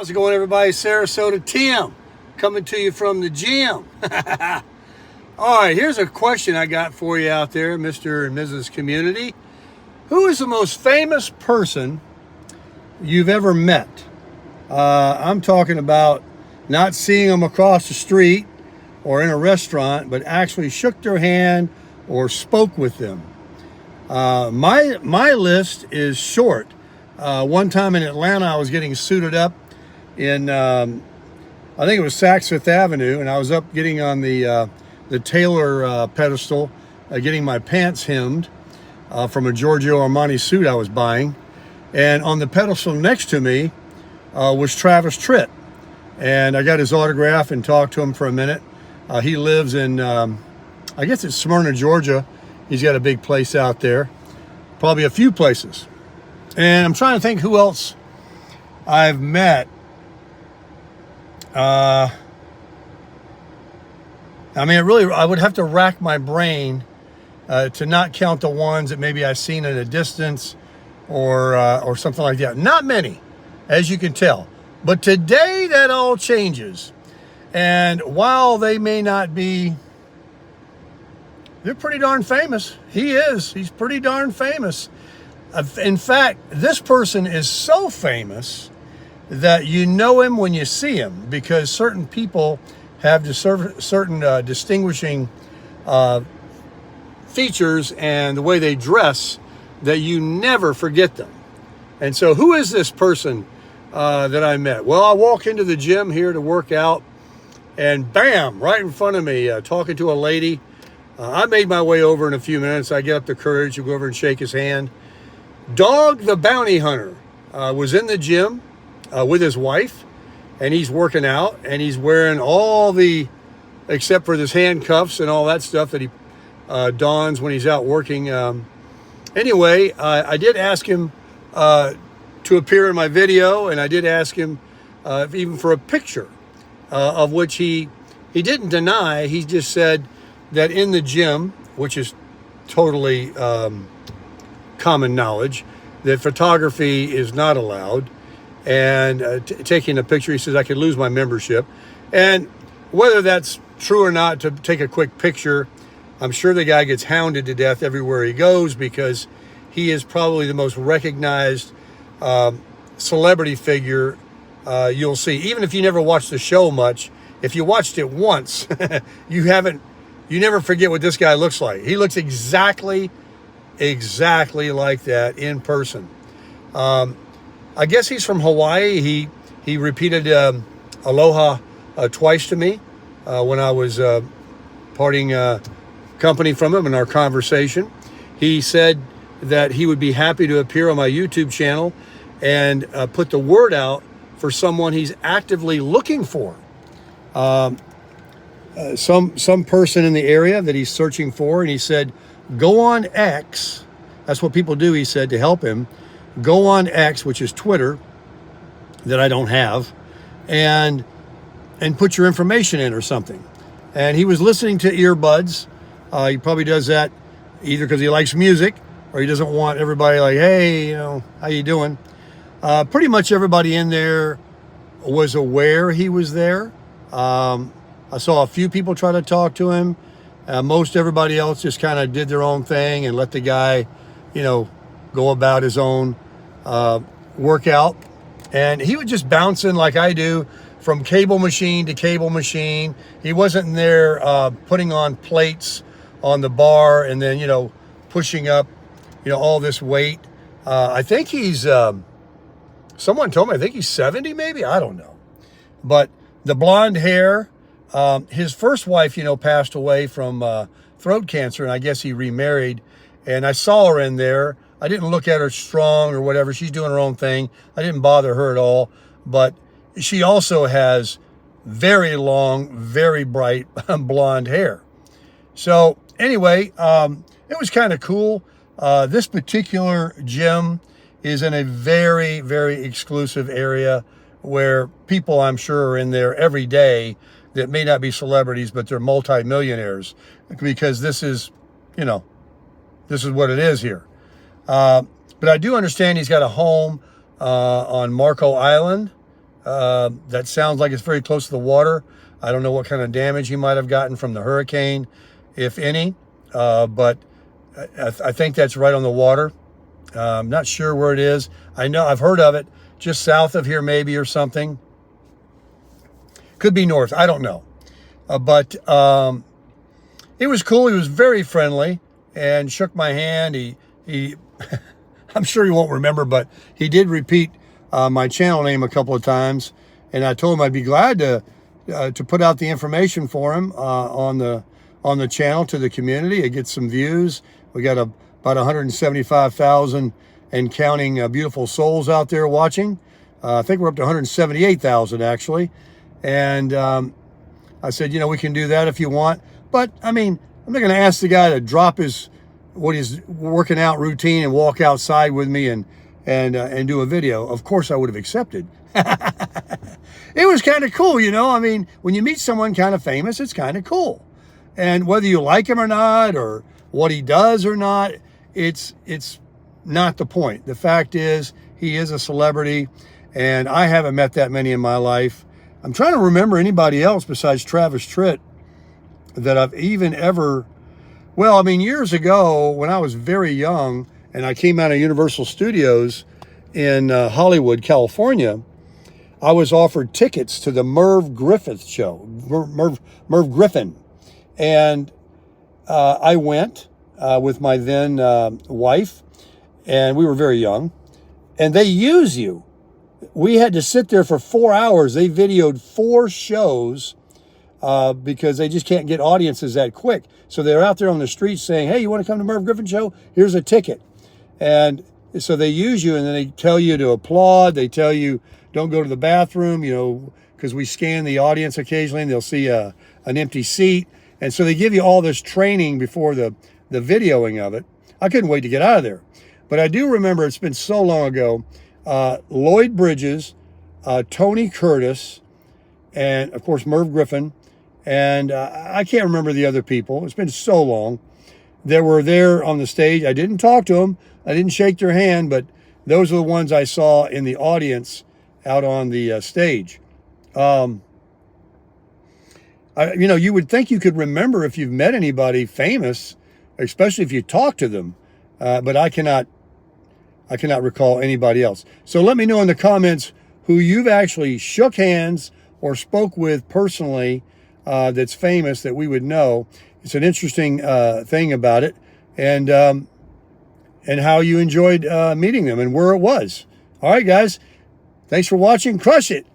How's it going, everybody? Sarasota Tim coming to you from the gym. All right, here's a question I got for you out there, Mr. and Mrs. Community. Who is the most famous person you've ever met? I'm talking about not seeing them across the street or in a restaurant, but actually shook their hand or spoke with them. My list is short. One time in Atlanta, I was getting suited up in, I think it was Saks Fifth Avenue, and I was up getting on the Taylor pedestal, getting my pants hemmed from a Giorgio Armani suit I was buying. And on the pedestal next to me was Travis Tritt. And I got his autograph and talked to him for a minute. He lives in, I guess it's Smyrna, Georgia. He's got a big place out there, probably a few places. And I'm trying to think who else I've met. I mean, I would have to rack my brain to not count the ones that maybe I've seen at a distance or something like that. Not many, as you can tell. But today that all changes. And while they may not be, they're pretty darn famous. He's pretty darn famous. In fact, this person is so famous that you know him when you see him, because certain people have certain distinguishing features and the way they dress that you never forget them. And so who is this person that I met? Well, I walk into the gym here to work out, and bam, right in front of me, talking to a lady. I made my way over in a few minutes. I get up the courage to go over and shake his hand. Dog the Bounty Hunter was in the gym with his wife, and he's working out, and he's wearing all the, except for his handcuffs and all that stuff that he dons when he's out working. Anyway, I did ask him to appear in my video, and I did ask him even for a picture, of which he didn't deny. He just said that in the gym, which is totally common knowledge, that photography is not allowed, and taking a picture, he says, I could lose my membership. And whether that's true or not, to take a quick picture, I'm sure the guy gets hounded to death everywhere he goes, because he is probably the most recognized celebrity figure you'll see. Even if you never watched the show much, if you watched it once, you never forget what this guy looks like. He looks exactly like that in person. I guess he's from Hawaii. He repeated aloha twice to me when I was parting company from him in our conversation. He said that he would be happy to appear on my YouTube channel and put the word out for someone he's actively looking for. Some person in the area that he's searching for, and he said, go on X. That's what people do, he said, to help him. Go on X, which is Twitter, that I don't have, and put your information in or something. And he was listening to earbuds. He probably does that either because he likes music, or he doesn't want everybody like, hey, how you doing? Pretty much everybody in there was aware he was there. I saw a few people try to talk to him. Most everybody else just kind of did their own thing and let the guy, go about his own workout. And he was just bouncing like I do from cable machine to cable machine. He wasn't in there putting on plates on the bar and then, pushing up, all this weight. I think he's, someone told me, I think he's 70 maybe. I don't know. But the blonde hair, his first wife, passed away from throat cancer, and I guess he remarried. And I saw her in there. I didn't look at her strong or whatever. She's doing her own thing. I didn't bother her at all. But she also has very long, very bright blonde hair. So anyway, it was kind of cool. This particular gym is in a very, very exclusive area where people, I'm sure, are in there every day that may not be celebrities, but they're multimillionaires, because this is what it is here. But I do understand he's got a home on Marco Island, That sounds like it's very close to the water. I don't know what kind of damage he might have gotten from the hurricane, if any, but I think that's right on the water. I'm not sure where it is. I know I've heard of it, just south of here maybe or something. Could be north, I don't know. But it was cool. He was very friendly and shook my hand. He I'm sure he won't remember, but he did repeat my channel name a couple of times, and I told him I'd be glad to put out the information for him on the channel to the community. It gets some views. We got about 175,000 and counting beautiful souls out there watching. I think we're up to 178,000 actually. And I said, you know, we can do that if you want. But I mean, I'm not going to ask the guy to drop what his working out routine and walk outside with me and do a video. Of course, I would have accepted. It was kind of cool, you know. I mean, when you meet someone kind of famous, it's kind of cool. And whether you like him or not, or what he does or not, it's not the point. The fact is, he is a celebrity, and I haven't met that many in my life. I'm trying to remember anybody else besides Travis Tritt that I've even ever... Well, I mean, years ago, when I was very young, and I came out of Universal Studios in Hollywood, California, I was offered tickets to the Merv Griffin show, Merv Griffin. And I went with my then wife, and we were very young, and they use you. We had to sit there for 4 hours. They videoed 4 shows because they just can't get audiences that quick. So they're out there on the street saying, hey, you want to come to Merv Griffin show? Here's a ticket. And so they use you, and then they tell you to applaud. They tell you, don't go to the bathroom, you know, because we scan the audience occasionally, and they'll see an empty seat. And so they give you all this training before the videoing of it. I couldn't wait to get out of there. But I do remember, it's been so long ago, Lloyd Bridges, Tony Curtis, and of course Merv Griffin, and I can't remember the other people. It's been so long. They were there on the stage. I didn't talk to them. I didn't shake their hand, but those are the ones I saw in the audience out on the stage. You know, you would think you could remember if you've met anybody famous, especially if you talk to them, but I cannot recall anybody else. So let me know in the comments who you've actually shook hands or spoke with personally that's famous that we would know. It's an interesting thing about it, and how you enjoyed meeting them and where it was. All right, guys. Thanks for watching. Crush it.